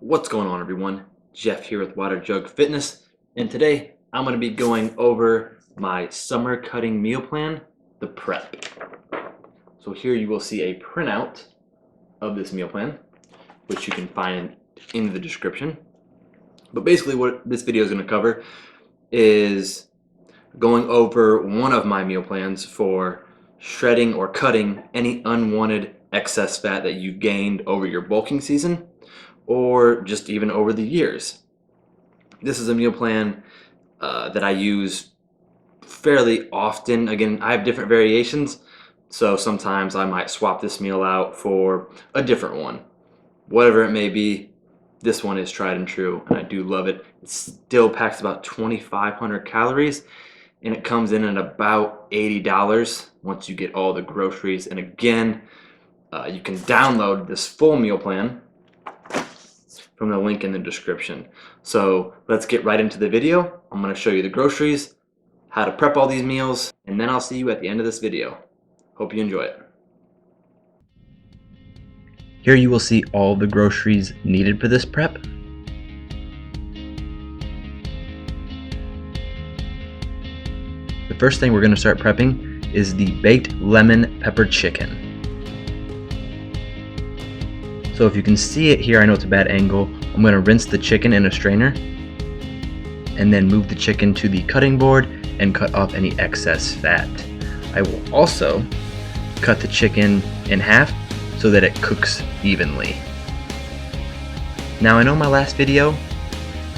What's going on, everyone? Jeff here with Water Jug Fitness, and today I'm going to be going over my summer cutting meal plan, the prep. So here you will see a printout of this meal plan, which you can find in the description. But basically what this video is going to cover is going over one of my meal plans for shredding or cutting any unwanted excess fat that you've gained over your bulking season, or just even over the years. This is a meal plan that I use fairly often. Again, I have different variations, so sometimes I might swap this meal out for a different one. Whatever it may be, this one is tried and true, and I do love it. It still packs about 2,500 calories, and it comes in at about $80 once you get all the groceries. And again, you can download this full meal plan from the link in the description. So let's get right into the video. I'm going to show you the groceries, how to prep all these meals, and then I'll see you at the end of this video. Hope you enjoy it. Here you will see all the groceries needed for this prep. The first thing we're going to start prepping is the baked lemon pepper chicken. So if you can see it here, I know it's a bad angle, I'm going to rinse the chicken in a strainer and then move the chicken to the cutting board and cut off any excess fat. I will also cut the chicken in half so that it cooks evenly. Now I know in my last video,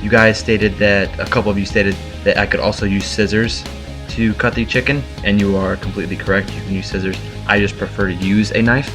you guys stated that, a couple of you stated that I could also use scissors to cut the chicken, and you are completely correct, you can use scissors. I just prefer to use a knife.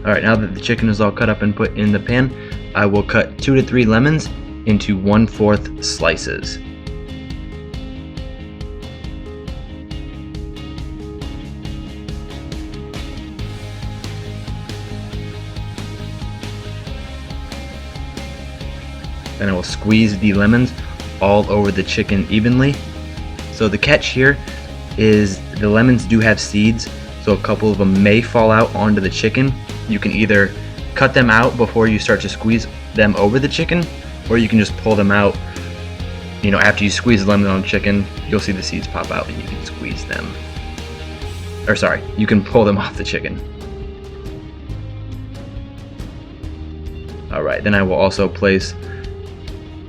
Alright, now that the chicken is all cut up and put in the pan, I will cut 2 to 3 lemons into 1/4 slices. Then I will squeeze the lemons all over the chicken evenly. So the catch here is the lemons do have seeds, so a couple of them may fall out onto the chicken. You can either cut them out before you start to squeeze them over the chicken, or you can just pull them out. You know, after you squeeze the lemon on the chicken, you'll see the seeds pop out and you can squeeze them. Or sorry, you can pull them off the chicken. Alright, then I will also place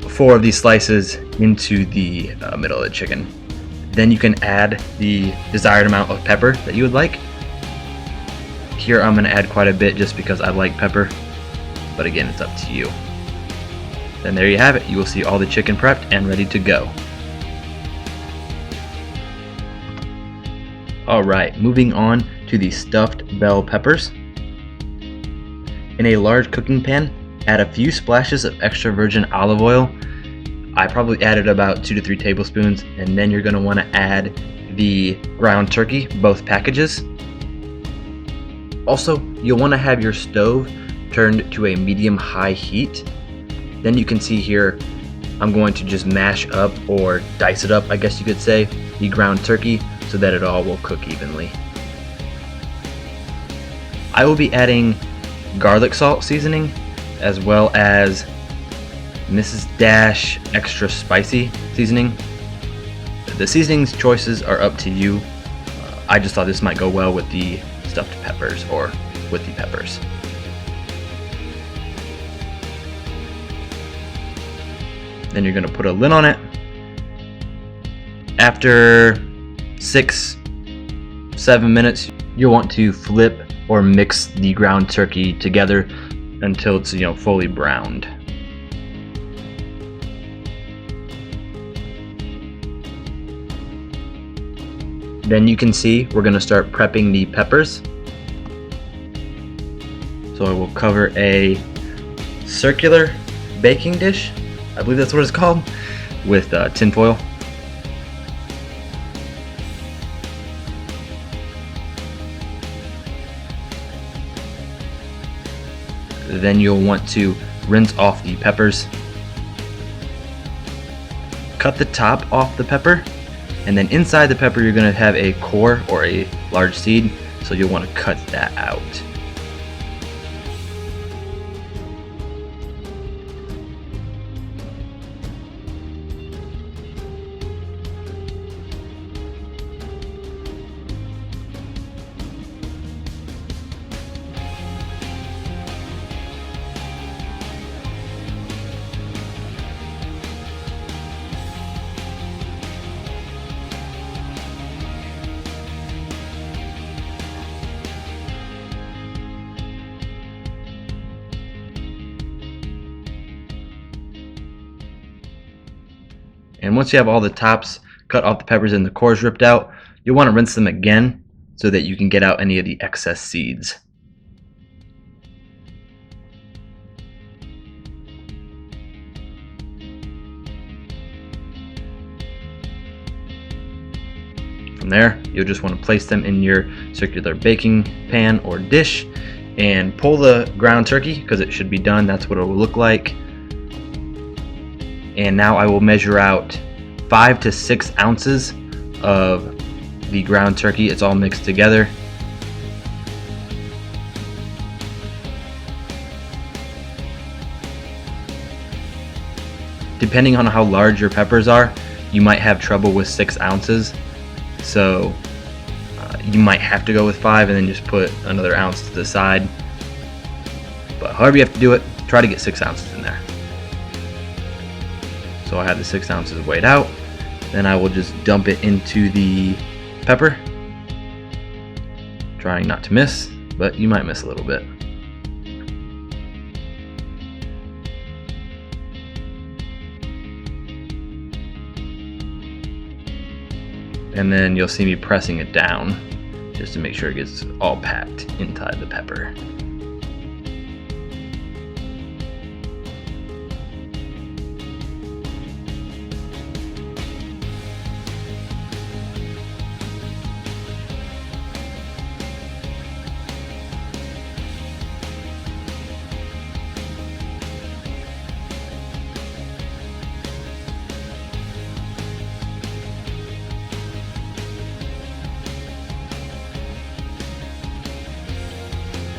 4 of these slices into the middle of the chicken. Then you can add the desired amount of pepper that you would like. Here I'm going to add quite a bit just because I like pepper, but again, it's up to you. Then there you have it. You will see all the chicken prepped and ready to go. Alright, moving on to the stuffed bell peppers. In a large cooking pan, add a few splashes of extra virgin olive oil. I probably added about 2 to 3 tablespoons, and then you're going to want to add the ground turkey, both packages. Also, you'll want to have your stove turned to a medium-high heat. Then you can see here, I'm going to just mash up, or dice it up, I guess you could say, the ground turkey so that it all will cook evenly. I will be adding garlic salt seasoning, as well as Mrs. Dash extra spicy seasoning. The seasonings choices are up to you. I just thought this might go well with the stuffed peppers, or with the peppers. Then you're going to put a lid on it. After 6-7 minutes, you'll want to flip or mix the ground turkey together until it's, fully browned. Then you can see we're going to start prepping the peppers. So I will cover a circular baking dish, I believe that's what it's called, with tin foil. then you'll want to rinse off the peppers. Cut the top off the pepper, and then inside the pepper you're going to have a core or a large seed, so you'll want to cut that out. And once you have all the tops cut off the peppers and the cores ripped out, you'll want to rinse them again so that you can get out any of the excess seeds. From there, you'll just want to place them in your circular baking pan or dish and pull the ground turkey, because it should be done. That's what it will look like. And now I will measure out 5 to 6 ounces of the ground turkey. It's all mixed together. Depending on how large your peppers are, you might have trouble with 6 ounces. So you might have to go with 5 and then just put another ounce to the side. But however you have to do it, try to get 6 ounces in there. So I have the 6 ounces weighed out. Then I will just dump it into the pepper. Trying not to miss, but you might miss a little bit. And then you'll see me pressing it down just to make sure it gets all packed inside the pepper.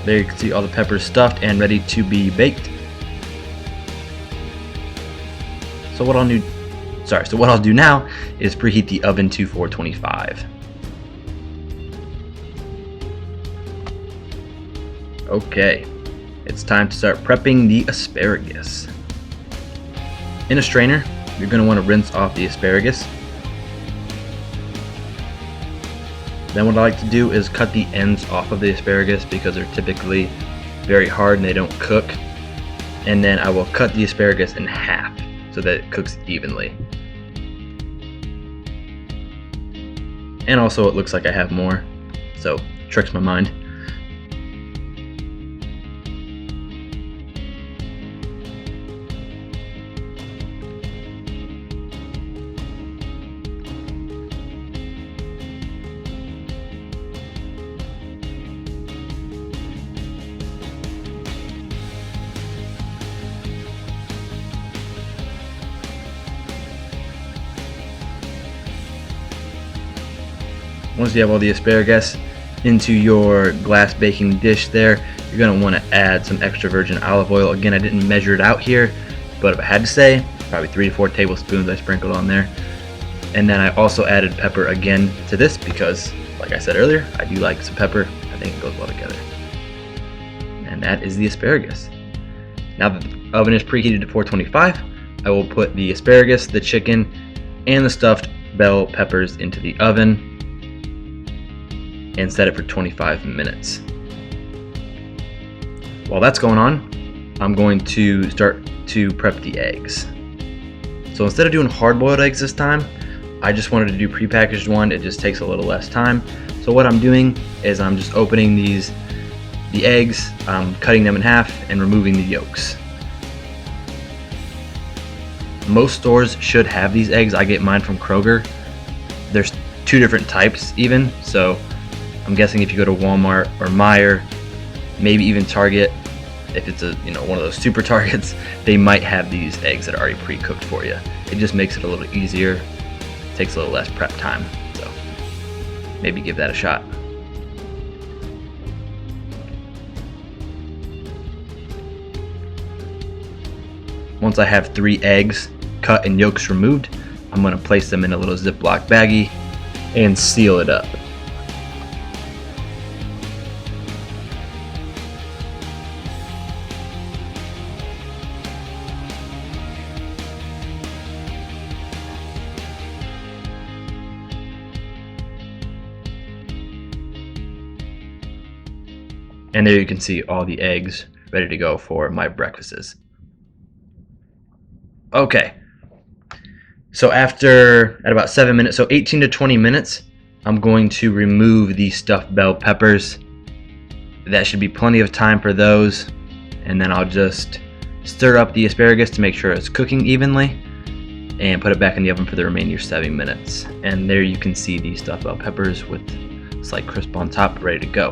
There you can see all the peppers stuffed and ready to be baked. So what I'll do now is preheat the oven to 425. Okay, it's time to start prepping the asparagus. In a strainer, you're going to want to rinse off the asparagus. Then what I like to do is cut the ends off of the asparagus because they're typically very hard and they don't cook. And then I will cut the asparagus in half so that it cooks evenly. And also it looks like I have more, so tricks my mind. Once you have all the asparagus into your glass baking dish there, you're going to want to add some extra virgin olive oil. Again, I didn't measure it out here, but if I had to say, probably 3 to 4 tablespoons I sprinkled on there. And then I also added pepper again to this because, like I said earlier, I do like some pepper. I think it goes well together. And that is the asparagus. Now that the oven is preheated to 425, I will put the asparagus, the chicken, and the stuffed bell peppers into the oven and set it for 25 minutes. While that's going on, I'm going to start to prep the eggs. So instead of doing hard-boiled eggs this time, I just wanted to do prepackaged one. It just takes a little less time. So what I'm doing is I'm just opening the eggs, cutting them in half and removing the yolks. Most stores should have these eggs. I get mine from Kroger. There's 2 different types even, so I'm guessing if you go to Walmart or Meijer, maybe even Target, if it's a one of those super targets, they might have these eggs that are already pre-cooked for you. It just makes it a little easier, takes a little less prep time. So maybe give that a shot. Once I have 3 eggs cut and yolks removed, I'm going to place them in a little Ziploc baggie and seal it up. And there you can see all the eggs ready to go for my breakfasts. Okay, so at about 7 minutes, so 18 to 20 minutes, I'm going to remove the stuffed bell peppers. That should be plenty of time for those. And then I'll just stir up the asparagus to make sure it's cooking evenly and put it back in the oven for the remaining 7 minutes. And there you can see the stuffed bell peppers with slight crisp on top, ready to go.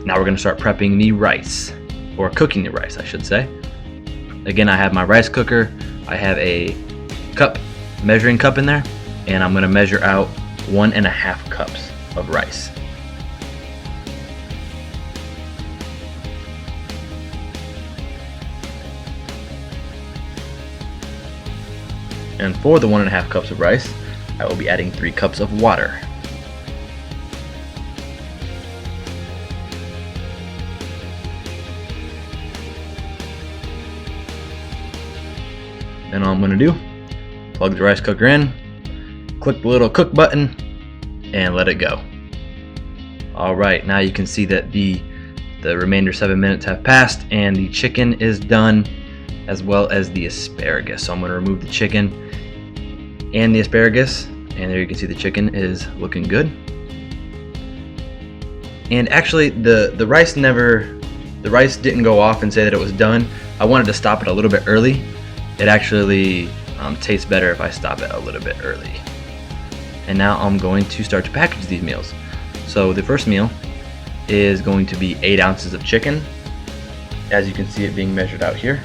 Now we're going to start prepping the rice, or cooking the rice, I should say. Again, I have my rice cooker. I have a measuring cup in there, and I'm going to measure out 1.5 cups of rice. And for the 1.5 cups of rice, I will be adding 3 cups of water. Then all I'm going to do, plug the rice cooker in, click the little cook button, and let it go. Alright, now you can see that the remainder 7 minutes have passed and the chicken is done, as well as the asparagus. So I'm going to remove the chicken and the asparagus, and there you can see the chicken is looking good. And actually the rice didn't go off and say that it was done. I wanted to stop it a little bit early. It actually tastes better if I stop it a little bit early. And now I'm going to start to package these meals. So the first meal is going to be 8 ounces of chicken, as you can see it being measured out here.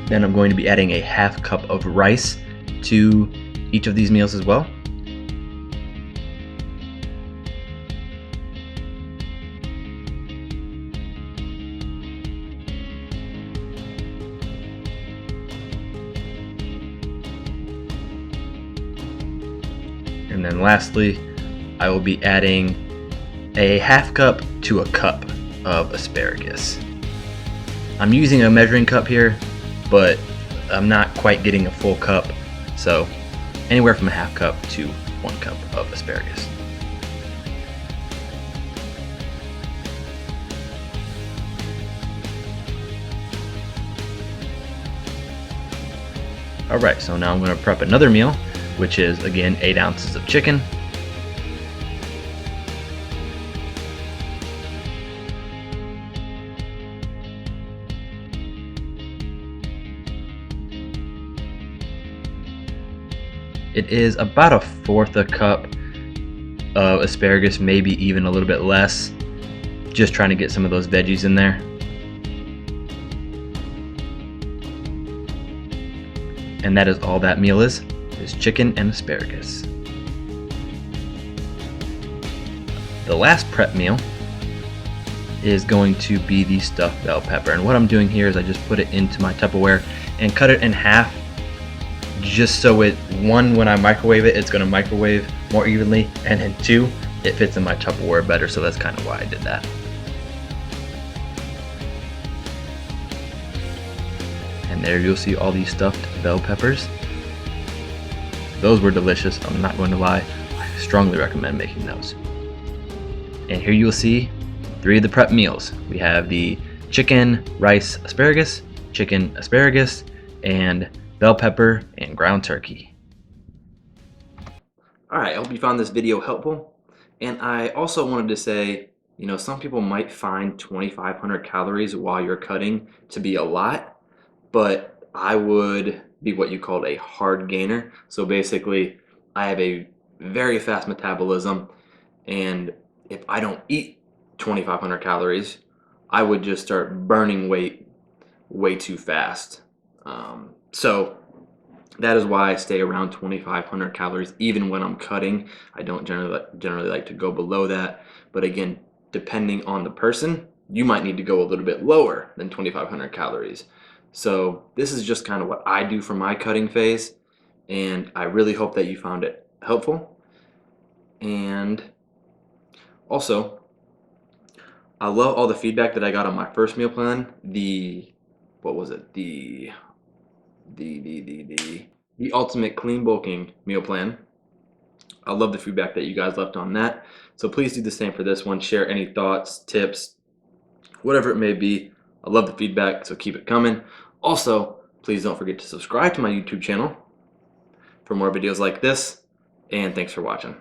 Then I'm going to be adding a 1/2 cup of rice to each of these meals as well. And then lastly, I will be adding a 1/2 cup to a cup of asparagus. I'm using a measuring cup here, but I'm not quite getting a full cup, so anywhere from a 1/2 cup to 1 cup of asparagus. Alright, so now I'm going to prep another meal, which is again 8 ounces of chicken. It is about 1/4 cup of asparagus, maybe even a little bit less. Just trying to get some of those veggies in there. And that is all that meal is chicken and asparagus. The last prep meal is going to be the stuffed bell pepper. And what I'm doing here is I just put it into my Tupperware and cut it in half, just so one, when I microwave it, it's going to microwave more evenly, and then 2, it fits in my Tupperware better, so that's kind of why I did that. And there you'll see all these stuffed bell peppers. Those were delicious, I'm not going to lie. I strongly recommend making those. And here you will see 3 of the prep meals. We have the chicken, rice, asparagus, chicken, asparagus, and bell pepper and ground turkey. Alright, I hope you found this video helpful. And I also wanted to say, some people might find 2,500 calories while you're cutting to be a lot, but I would be what you called a hard gainer. So basically, I have a very fast metabolism, and if I don't eat 2,500 calories, I would just start burning weight way too fast. So that is why I stay around 2,500 calories even when I'm cutting. I don't generally like to go below that. But again, depending on the person, you might need to go a little bit lower than 2,500 calories. So this is just kind of what I do for my cutting phase. And I really hope that you found it helpful. And also, I love all the feedback that I got on my first meal plan. What was it? The ultimate clean bulking meal plan. I love the feedback that you guys left on that. So please do the same for this one. Share any thoughts, tips, whatever it may be. I love the feedback, so keep it coming. Also, please don't forget to subscribe to my YouTube channel for more videos like this. And thanks for watching.